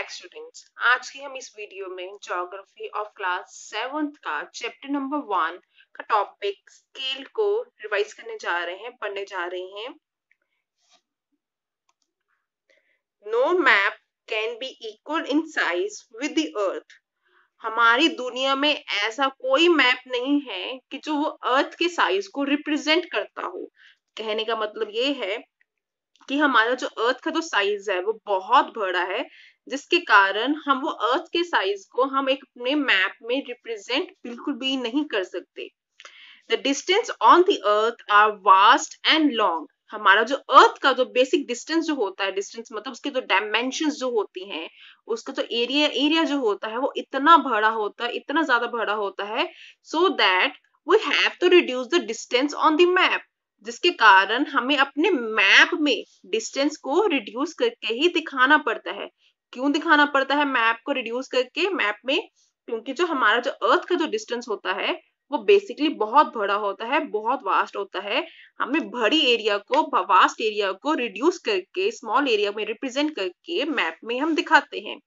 Back students. आज की हम इस वीडियो में ज्योग्राफी ऑफ क्लास 7th का चैप्टर नंबर 1 का टॉपिक स्केल को रिवाइज करने जा रहे हैं, पढ़ने जा रहे हैं। No map can be equal in size with the earth. हमारी दुनिया में ऐसा कोई मैप नहीं है कि जो वो अर्थ के साइज को रिप्रेजेंट करता हो। कहने का मतलब ये है कि हमारा जो अर्थ का जो साइज है वो बहुत बड़ा है, जिसके कारण हम वो अर्थ के साइज को हम एक अपने मैप में रिप्रेजेंट बिल्कुल भी नहीं कर सकते। The distance on the earth are vast and long. हमारा जो अर्थ का जो बेसिक डिस्टेंस जो होता है, डिस्टेंस मतलब उसके जो डायमेंशंस जो होती हैं, उसका जो एरिया जो होता है वो इतना बड़ा होता है, इतना ज्यादा बड़ा होता है, so that we have to reduce the distance on the map. जिसके कारण हमें अपने मैप में डिस्टेंस को रिड्यूस करके ही दिखाना पड़ता है। क्यों दिखाना पड़ता है मैप को रिड्यूस करके मैप में? क्योंकि जो हमारा जो अर्थ का जो डिस्टेंस होता है वो बेसिकली बहुत बड़ा होता है, बहुत वास्ट होता है। हमें बड़ी एरिया को, वास्ट एरिया को रिड्यूस करके स्मॉल एरिया में रिप्रेजेंट करके मैप में हम दिखाते हैं।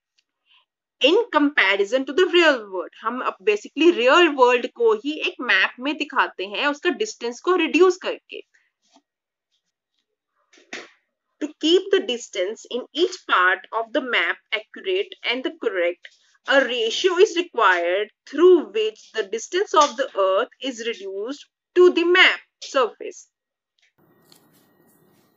In comparison to the real world, हम बेसिकली रियल वर्ल्ड को ही एक मैप में दिखाते हैं, उसका डिस्टेंस को रिड्यूस करके। To keep the distance in each part of the map accurate and correct, a ratio is required through which the distance of the earth is reduced to the map surface.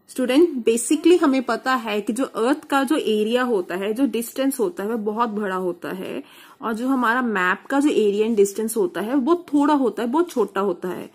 Student, basically हमें पता है कि जो अर्थ का जो area होता है, जो डिस्टेंस होता है, वह बहुत बड़ा होता है, और जो हमारा मैप का जो एरिया एंड डिस्टेंस होता है वो थोड़ा होता है, बहुत छोटा होता है।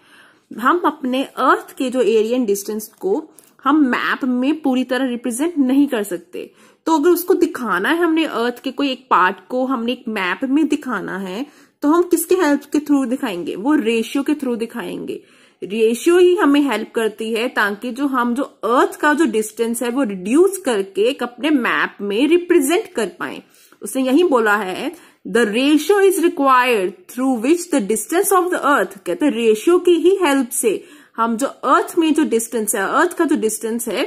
हम अपने अर्थ के जो एरिया एंड डिस्टेंस को हम मैप में पूरी तरह रिप्रेजेंट नहीं कर सकते। तो अगर उसको दिखाना है, हमने अर्थ के कोई एक पार्ट को हमने एक मैप में दिखाना है, तो हम किसके हेल्प के थ्रू दिखाएंगे? वो रेशियो के थ्रू दिखाएंगे। रेशियो ही हमें हेल्प करती है ताकि जो अर्थ का जो डिस्टेंस है वो रिड्यूस करके एक अपने मैप में रिप्रेजेंट कर पाए। उसने यही बोला है, the ratio is required through which the distance of the अर्थ। कहते हैं रेशियो की ही हेल्प से हम जो अर्थ में जो डिस्टेंस है, अर्थ का जो डिस्टेंस है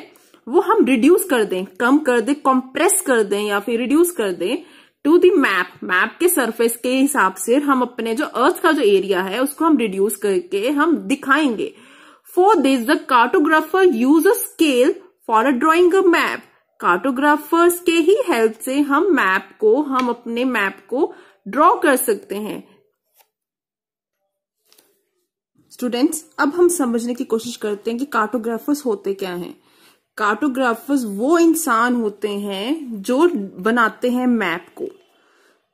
वो हम रिड्यूस कर दें, कम कर दें, कंप्रेस कर दें या फिर रिड्यूस कर दें टू दी मैप। मैप के सरफेस के हिसाब से हम अपने जो अर्थ का जो एरिया है उसको हम रिड्यूस करके हम दिखाएंगे। For this the cartographer use a scale for a drawing a map. Cartographers के ही हेल्प से हम अपने मैप को ड्रॉ कर सकते हैं। स्टूडेंट्स, अब हम समझने की कोशिश करते हैं कि कार्टोग्राफर्स होते क्या हैं। कार्टोग्राफर्स वो इंसान होते हैं जो बनाते हैं मैप को।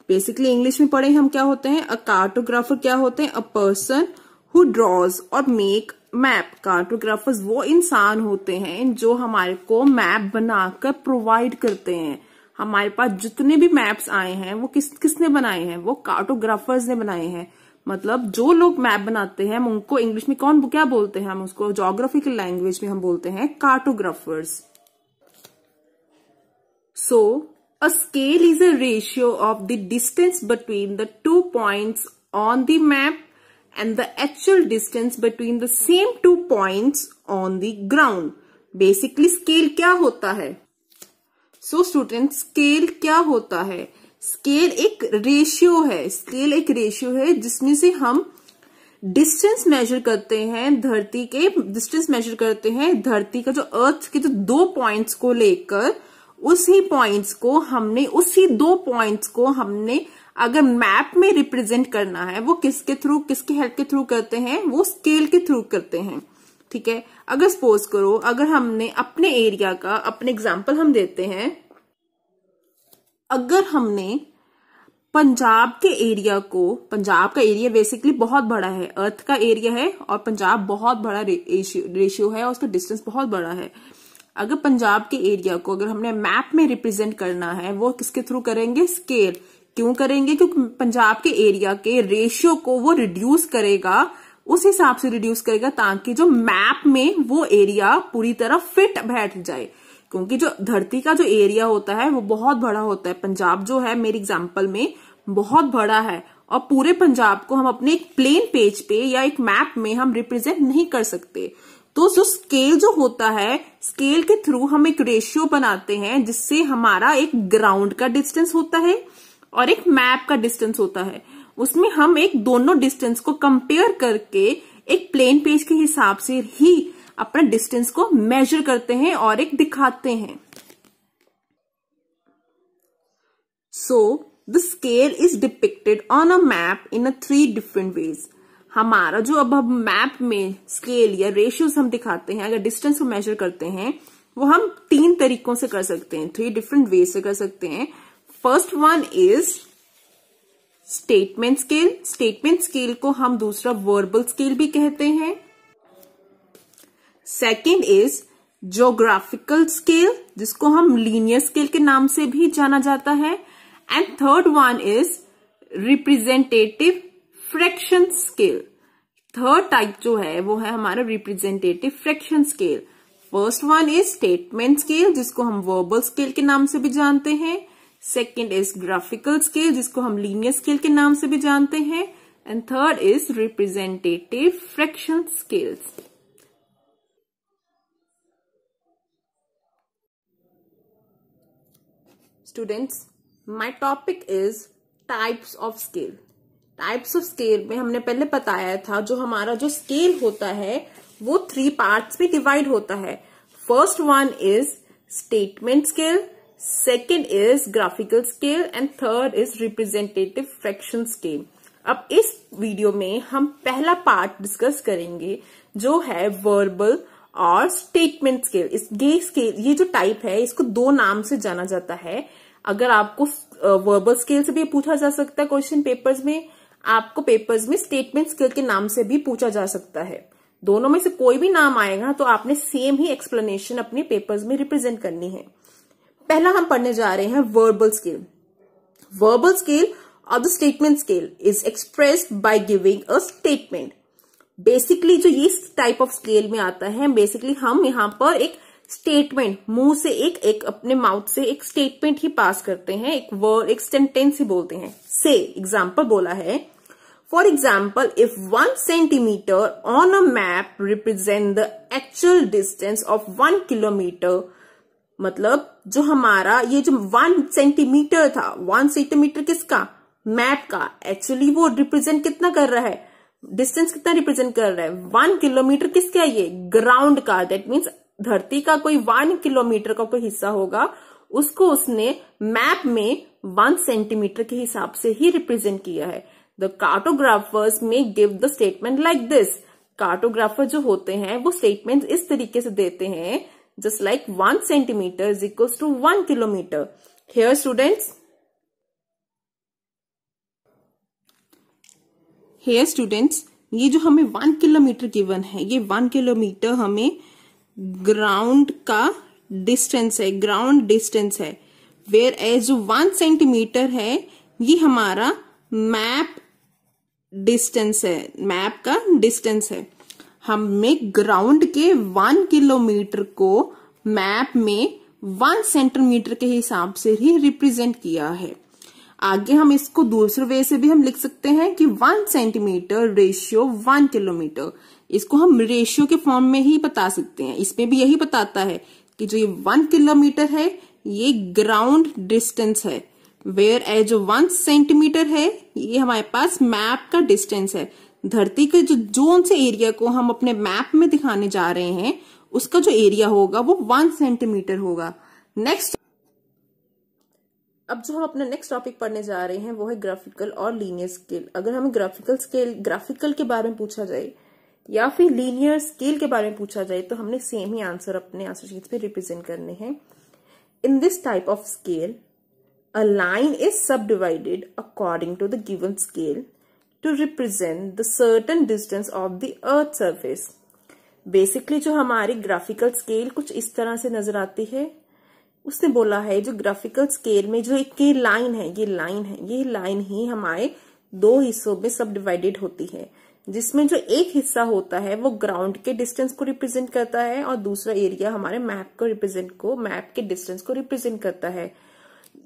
बेसिकली इंग्लिश में पढ़े हम क्या होते हैं, अ कार्टोग्राफर क्या होते हैं? अ पर्सन हु ड्रॉज और मेक मैप। कार्टोग्राफर्स वो इंसान होते हैं जो हमारे को मैप बनाकर प्रोवाइड करते हैं। हमारे पास जितने भी मैप्स आए हैं वो किसने बनाए हैं? वो कार्टोग्राफर्स ने बनाए हैं। मतलब जो लोग मैप बनाते हैं उनको इंग्लिश में क्या बोलते हैं? हम उसको ज्योग्राफिकल लैंग्वेज में हम बोलते हैं cartographers. So a scale is a ratio of the distance between the 2 points on the map and the actual distance between the same 2 points on the ground. Basically scale क्या होता है? So student, scale क्या होता है? Scale एक ratio है। Scale एक ratio है जिसमें से हम डिस्टेंस मेजर करते हैं, धरती के डिस्टेंस मेजर करते हैं, धरती का जो अर्थ के जो 2 पॉइंट्स को लेकर उसी 2 पॉइंट्स को हमने अगर मैप में रिप्रेजेंट करना है, वो किसके हेल्प के थ्रू करते हैं? वो स्केल के थ्रू करते हैं। ठीक है। अगर सपोज करो, अगर हमने अपने एरिया का अपने एग्जाम्पल हम देते हैं, अगर हमने पंजाब का एरिया बेसिकली बहुत बड़ा है, अर्थ का एरिया है और पंजाब बहुत बड़ा रेशियो है और उसका डिस्टेंस बहुत बड़ा है। अगर पंजाब के एरिया को अगर हमने मैप में रिप्रेजेंट करना है, वो किसके थ्रू करेंगे? स्केल। क्यों करेंगे? क्योंकि पंजाब के एरिया के रेशियो को वो रिड्यूस करेगा, उस हिसाब से रिड्यूस करेगा ताकि जो मैप में वो एरिया पूरी तरह फिट बैठ जाए। क्योंकि जो धरती का जो एरिया होता है वो बहुत बड़ा होता है। पंजाब जो है मेरे एग्जाम्पल में बहुत बड़ा है और पूरे पंजाब को हम अपने एक प्लेन पेज पे या एक मैप में हम रिप्रेजेंट नहीं कर सकते। तो जो स्केल जो होता है, स्केल के थ्रू हम एक रेशियो बनाते हैं जिससे हमारा एक ग्राउंड का डिस्टेंस होता है और एक मैप का डिस्टेंस होता है। उसमें हम एक दोनों डिस्टेंस को कंपेयर करके एक प्लेन पेज के हिसाब से ही अपना डिस्टेंस को मेजर करते हैं और एक दिखाते हैं। So the scale is depicted on a map in a 3 different ways. हमारा जो अब हम मैप में स्केल या रेशियोज हम दिखाते हैं, अगर डिस्टेंस को मेजर करते हैं, वो हम 3 तरीकों से कर सकते हैं, 3 डिफरेंट वे से कर सकते हैं। First one is statement scale. Statement scale को हम दूसरा वर्बल स्केल भी कहते हैं। सेकेंड इज ज्योग्राफिकल स्केल, जिसको हम लीनियर स्केल के नाम से भी जाना जाता है। And third one is representative fraction scale. Third type जो है वो है हमारा representative fraction scale. First one is statement scale, जिसको हम वर्बल स्केल के नाम से भी जानते हैं। सेकेंड इज ग्राफिकल स्केल, जिसको हम लीनियर स्केल के नाम से भी जानते हैं। And third is representative fraction scales. Students, my topic is types of scale. Types of scale में हमने पहले बताया था जो हमारा जो स्केल होता है वो 3 पार्ट्स में डिवाइड होता है। First one is statement scale, second is graphical scale and third is representative fraction scale. अब इस वीडियो में हम पहला पार्ट डिस्कस करेंगे जो है वर्बल और स्टेटमेंट स्केल। ये जो टाइप है इसको 2 नाम से जाना जाता है। अगर आपको वर्बल स्केल से भी पूछा जा सकता है क्वेश्चन पेपर्स में, आपको पेपर्स में स्टेटमेंट स्केल के नाम से भी पूछा जा सकता है। दोनों में से कोई भी नाम आएगा तो आपने सेम ही एक्सप्लेनेशन अपने पेपर्स में रिप्रेजेंट करनी है। पहला हम पढ़ने जा रहे हैं वर्बल स्केल। वर्बल स्केल और the statement scale is expressed by giving a statement. Basically जो ये टाइप ऑफ स्केल में आता है, बेसिकली हम यहाँ पर एक स्टेटमेंट मुंह से एक अपने माउथ से एक स्टेटमेंट ही पास करते हैं, एक वर्ड एक सेंटेंस ही बोलते हैं। से एग्जाम्पल बोला है, for example if 1 centimetre on a map represent the actual distance of 1 kilometre. मतलब जो हमारा ये जो 1 सेंटीमीटर था, 1 सेंटीमीटर किसका? मैप का। एक्चुअली वो रिप्रेजेंट कितना कर रहा है, डिस्टेंस कितना रिप्रेजेंट कर रहा है? 1 किलोमीटर किसका है? ये ग्राउंड का। दैट मीन्स धरती का कोई 1 किलोमीटर का कोई हिस्सा होगा, उसको उसने मैप में 1 सेंटीमीटर के हिसाब से ही रिप्रेजेंट किया है। द कार्टोग्राफर्स में give the statement like this. Cartographer जो होते हैं वो स्टेटमेंट इस तरीके से देते हैं, just like 1 centimetre is equal to 1 kilometre. Here students, ये जो हमें 1 किलोमीटर गिवन है, ये 1 किलोमीटर हमें ग्राउंड का डिस्टेंस है, ग्राउंड डिस्टेंस है। वेयर एज जो 1 सेंटीमीटर है ये हमारा मैप डिस्टेंस है, मैप का डिस्टेंस है। हमने ग्राउंड के 1 किलोमीटर को मैप में 1 सेंटीमीटर के हिसाब से ही रिप्रेजेंट किया है। आगे हम इसको दूसरे वे से भी हम लिख सकते हैं कि 1 सेंटीमीटर रेशियो 1 किलोमीटर। इसको हम रेशियो के फॉर्म में ही बता सकते हैं। इसमें भी यही बताता है कि जो ये 1 किलोमीटर है ये ग्राउंड डिस्टेंस है, वेयर एज जो 1 सेंटीमीटर है ये हमारे पास मैप का डिस्टेंस है। धरती के जो जोन से एरिया को हम अपने मैप में दिखाने जा रहे हैं उसका जो एरिया होगा वो 1 सेंटीमीटर होगा। नेक्स्ट, अब जो हम अपना नेक्स्ट टॉपिक पढ़ने जा रहे हैं वो है ग्राफिकल और लीनियर स्केल। अगर हमें ग्राफिकल के बारे में पूछा जाए या फिर लीनियर स्केल के बारे में पूछा जाए तो हमने सेम ही आंसर अपने आंसर शीट पे रिप्रेजेंट करने हैं। In this type of scale a line is subdivided according to the given scale to represent the certain distance of the earth surface. Basically जो हमारी ग्राफिकल स्केल कुछ इस तरह से नजर आती है। उसने बोला है जो ग्राफिकल स्केल में जो एक लाइन है, ये लाइन ही हमारे 2 हिस्सों में सब डिवाइडेड होती है, जिसमें जो एक हिस्सा होता है वो ग्राउंड के डिस्टेंस को रिप्रेजेंट करता है और दूसरा एरिया हमारे मैप के डिस्टेंस को रिप्रेजेंट करता है।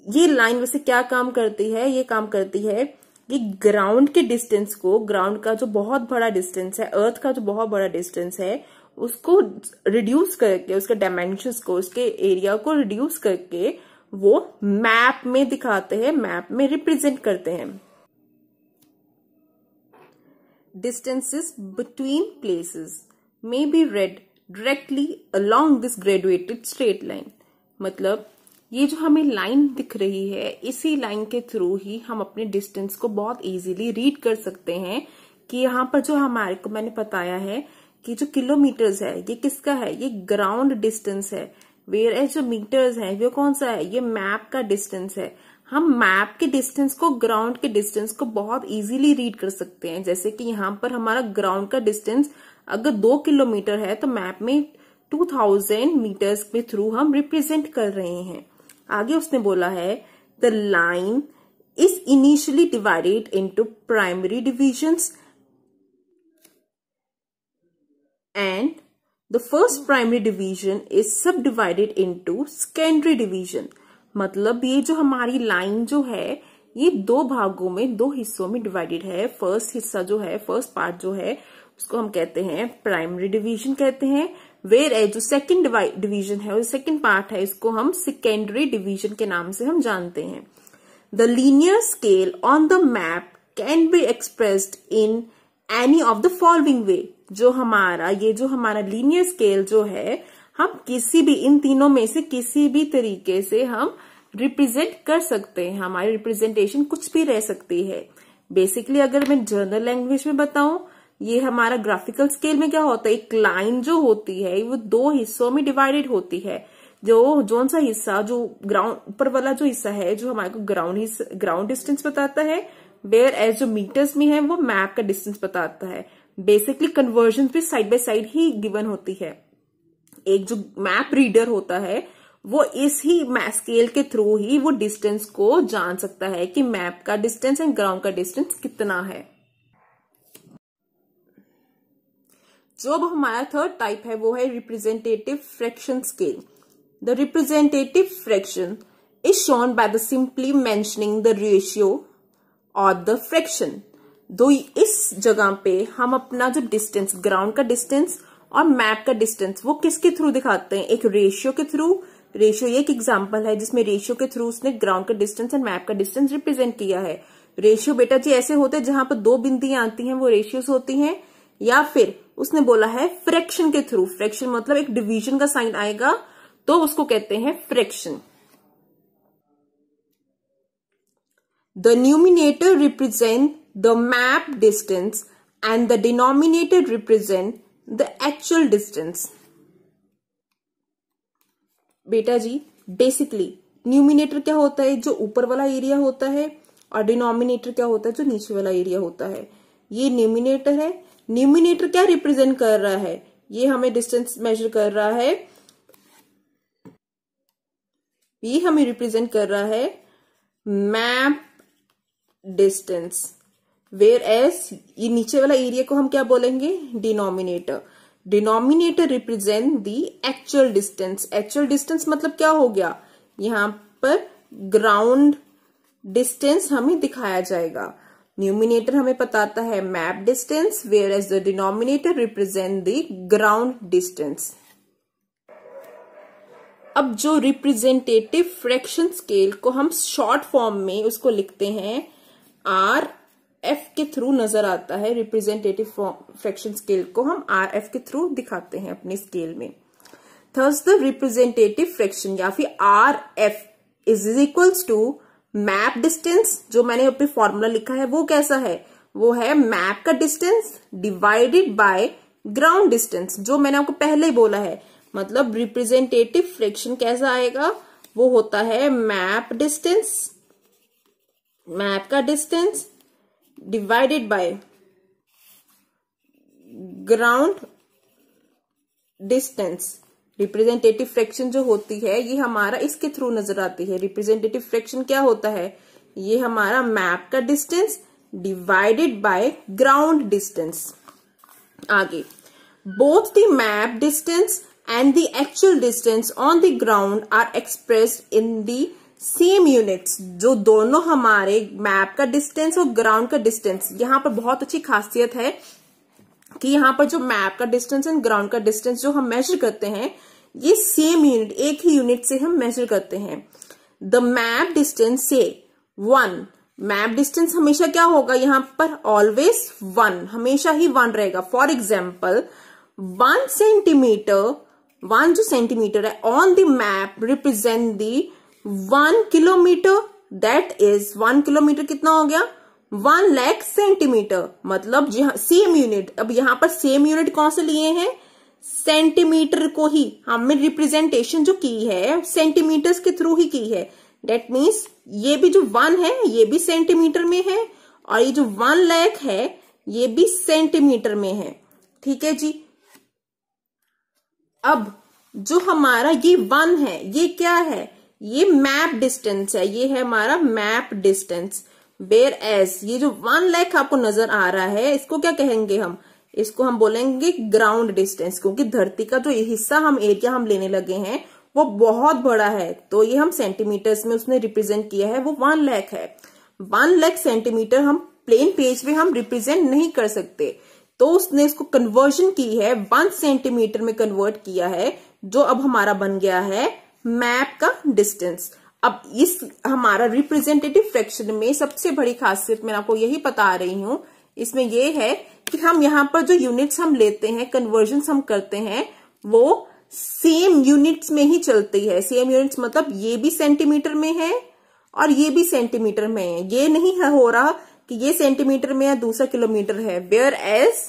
ये लाइन वैसे क्या काम करती है? ये काम करती है कि ग्राउंड के डिस्टेंस को, ग्राउंड का जो बहुत बड़ा डिस्टेंस है, अर्थ का जो बहुत बड़ा डिस्टेंस है, उसको रिड्यूस करके, उसके डायमेंशंस को, उसके एरिया को रिड्यूस करके वो मैप में दिखाते हैं, मैप में रिप्रेजेंट करते हैं। Distances between places may be red directly along this graduated straight line. मतलब ये जो हमें लाइन दिख रही है, इसी लाइन के थ्रू ही हम अपने डिस्टेंस को बहुत इजीली रीड कर सकते हैं कि यहाँ पर जो हमारे को मैंने बताया है कि जो किलोमीटर्स है ये किसका है, ये ग्राउंड डिस्टेंस है। वेयर एज जो मीटर्स है वो कौन सा है, ये मैप का डिस्टेंस है। हम मैप के डिस्टेंस को, ग्राउंड के डिस्टेंस को बहुत इजीली रीड कर सकते हैं। जैसे कि यहाँ पर हमारा ग्राउंड का डिस्टेंस अगर 2 किलोमीटर है तो मैप में 2000 मीटर्स के थ्रू हम रिप्रेजेंट कर रहे हैं। आगे उसने बोला है the line is initially divided into primary divisions and the first primary division is subdivided into secondary division। मतलब ये जो हमारी लाइन जो है ये 2 भागों में, 2 हिस्सों में डिवाइडेड है। फर्स्ट हिस्सा जो है, फर्स्ट पार्ट जो है उसको हम कहते हैं प्राइमरी डिवीजन कहते हैं। वेयर एज जो सेकेंड डिवीजन है, सेकेंड पार्ट है, इसको हम सेकेंडरी डिवीजन के नाम से हम जानते हैं। The linear scale on the map can be expressed in any of the following वे। जो हमारा लीनियर स्केल जो है, हम किसी भी इन तीनों में से किसी भी तरीके से हम रिप्रेजेंट कर सकते हैं। हमारी रिप्रेजेंटेशन कुछ भी रह सकती है। बेसिकली अगर मैं जनरल लैंग्वेज में बताऊं, ये हमारा ग्राफिकल स्केल में क्या होता है, एक लाइन जो होती है वो 2 हिस्सों में डिवाइडेड होती है। जो सा हिस्सा, जो ग्राउंड ऊपर वाला जो हिस्सा है, जो हमारे को ग्राउंड डिस्टेंस बताता है, वेयर एज जो मीटर्स में है वो मैप का डिस्टेंस बताता है। बेसिकली कन्वर्जन भी side by side he given होती है। एक जो मैप रीडर होता है वो इस ही स्केल के थ्रू ही वो डिस्टेंस को जान सकता है कि मैप का डिस्टेंस एंड ग्राउंड का डिस्टेंस कितना है। जो अब हमारा थर्ड टाइप है वो है representative fraction scale. The representative fraction is shown by the simply mentioning the ratio और द फ्रैक्शन। दो इस जगह पे हम अपना जो डिस्टेंस, ग्राउंड का डिस्टेंस और मैप का डिस्टेंस, वो किसके थ्रू दिखाते हैं, एक रेशियो के थ्रू। रेशियो एक एग्जांपल है जिसमें रेशियो के थ्रू उसने ग्राउंड का डिस्टेंस एंड मैप का डिस्टेंस रिप्रेजेंट किया है। रेशियो बेटा जी ऐसे होते हैं जहां पर 2 बिंदियां आती हैं वो रेशियोस होती हैं। या फिर उसने बोला है फ्रैक्शन के थ्रू। फ्रैक्शन मतलब एक डिवीजन का साइन आएगा तो उसको कहते हैं fraction. The numerator represent the map distance and the denominator represent the actual distance। बेटा जी बेसिकली न्यूमिनेटर क्या होता है, जो ऊपर वाला एरिया होता है, और डिनोमिनेटर क्या होता है, जो नीचे वाला एरिया होता है। ये न्यूमिनेटर है। न्यूमिनेटर क्या रिप्रेजेंट कर रहा है, ये हमें डिस्टेंस मेजर कर रहा है, ये हमें रिप्रेजेंट कर रहा है मैप डिस्टेंस। वेयर एज ये नीचे वाला एरिया को हम क्या बोलेंगे, denominator. Denominator represent the actual distance. Actual distance मतलब क्या हो गया, यहां पर ग्राउंड डिस्टेंस हमें दिखाया जाएगा। न्यूमिनेटर हमें बताता है map distance, whereas the denominator represent the ground distance. अब जो रिप्रेजेंटेटिव फ्रैक्शन स्केल को हम शॉर्ट फॉर्म में उसको लिखते हैं RF के थ्रू नजर आता है। रिप्रेजेंटेटिव फ्रैक्शन स्केल को हम RF के थ्रू दिखाते हैं अपने स्केल में। थर्स द रिप्रेजेंटेटिव फ्रैक्शन या फिर RF is equals to map distance. जो मैंने अपने फॉर्मूला लिखा है वो कैसा है, वो है मैप का distance divided by ground distance, जो मैंने आपको पहले ही बोला है। मतलब रिप्रेजेंटेटिव फ्रैक्शन कैसा आएगा, वो होता है मैप डिस्टेंस, मैप का distance divided by ground distance. Representative fraction जो होती है ये हमारा इसके थ्रू नजर आती है। रिप्रेजेंटेटिव फ्रैक्शन क्या होता है, ये हमारा मैप का distance divided by ground distance. आगे both the map distance and the actual distance on the ground are expressed in the same units। जो दोनों हमारे मैप का डिस्टेंस और ग्राउंड का डिस्टेंस, यहाँ पर बहुत अच्छी खासियत है कि यहाँ पर जो मैप का डिस्टेंस एंड ग्राउंड का डिस्टेंस जो हम मेजर करते हैं, ये सेम यूनिट, एक ही यूनिट से हम मेजर करते हैं। द मैप डिस्टेंस से 1, मैप डिस्टेंस हमेशा क्या होगा यहाँ पर, ऑलवेज 1, हमेशा ही 1 रहेगा। फॉर एग्जाम्पल 1 सेंटीमीटर, 1 जो सेंटीमीटर है on the map represent the 1 kilometre, that is 1 kilometre कितना हो गया, 1 लाख सेंटीमीटर, मतलब सेम यूनिट। अब यहाँ पर सेम यूनिट कौन से लिए हैं, सेंटीमीटर को ही हमने रिप्रेजेंटेशन जो की है सेंटीमीटर्स के थ्रू ही की है। दैट मीन्स ये भी जो 1 है ये भी सेंटीमीटर में है, और ये जो 1 लाख है ये भी सेंटीमीटर में है। ठीक है जी। अब जो हमारा ये 1 है ये क्या है, ये मैप डिस्टेंस है, ये है हमारा मैप डिस्टेंस। वेयर एज ये जो 1 लाख आपको नजर आ रहा है इसको क्या कहेंगे हम, इसको हम बोलेंगे ग्राउंड डिस्टेंस, क्योंकि धरती का जो हिस्सा हम एरिया हम लेने लगे हैं वो बहुत बड़ा है, तो ये हम सेंटीमीटर्स में उसने रिप्रेजेंट किया है, वो 1 लाख है। 1 लाख सेंटीमीटर हम प्लेन पेज पे हम रिप्रेजेंट नहीं कर सकते, तो उसने इसको कन्वर्जन की है, 1 सेंटीमीटर में कन्वर्ट किया है, जो अब हमारा बन गया है मैप का डिस्टेंस। अब इस हमारा रिप्रेजेंटेटिव फ्रैक्शन में सबसे बड़ी खासियत मैं आपको यही बता रही हूं, इसमें ये है कि हम यहाँ पर जो यूनिट्स हम लेते हैं, कन्वर्जन हम करते हैं, वो सेम यूनिट्स में ही चलती है। सेम यूनिट्स मतलब ये भी सेंटीमीटर में है और ये भी सेंटीमीटर में है, ये नहीं है हो रहा कि ये सेंटीमीटर में है दूसरा किलोमीटर है। वेयर एज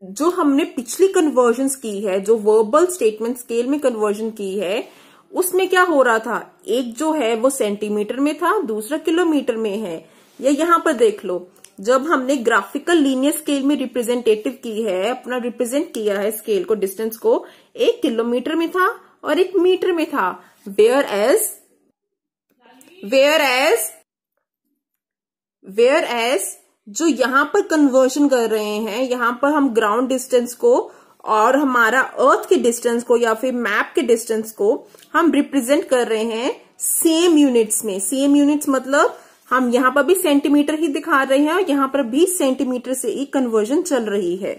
जो हमने पिछली कन्वर्जन की है, जो वर्बल स्टेटमेंट स्केल में कन्वर्जन की है, उसमें क्या हो रहा था, एक जो है वो सेंटीमीटर में था, दूसरा किलोमीटर में है। या यहाँ पर देख लो, जब हमने ग्राफिकल लीनियर स्केल में रिप्रेजेंटेटिव की है, अपना रिप्रेजेंट किया है स्केल को, डिस्टेंस को, 1 किलोमीटर में था और 1 मीटर में था। वेयर एज जो यहाँ पर कन्वर्जन कर रहे हैं, यहाँ पर हम ग्राउंड डिस्टेंस को और हमारा अर्थ के डिस्टेंस को या फिर मैप के डिस्टेंस को हम रिप्रेजेंट कर रहे हैं सेम यूनिट्स में। सेम यूनिट्स मतलब हम यहाँ पर भी सेंटीमीटर ही दिखा रहे हैं और यहाँ पर भी सेंटीमीटर से ही कन्वर्जन चल रही है।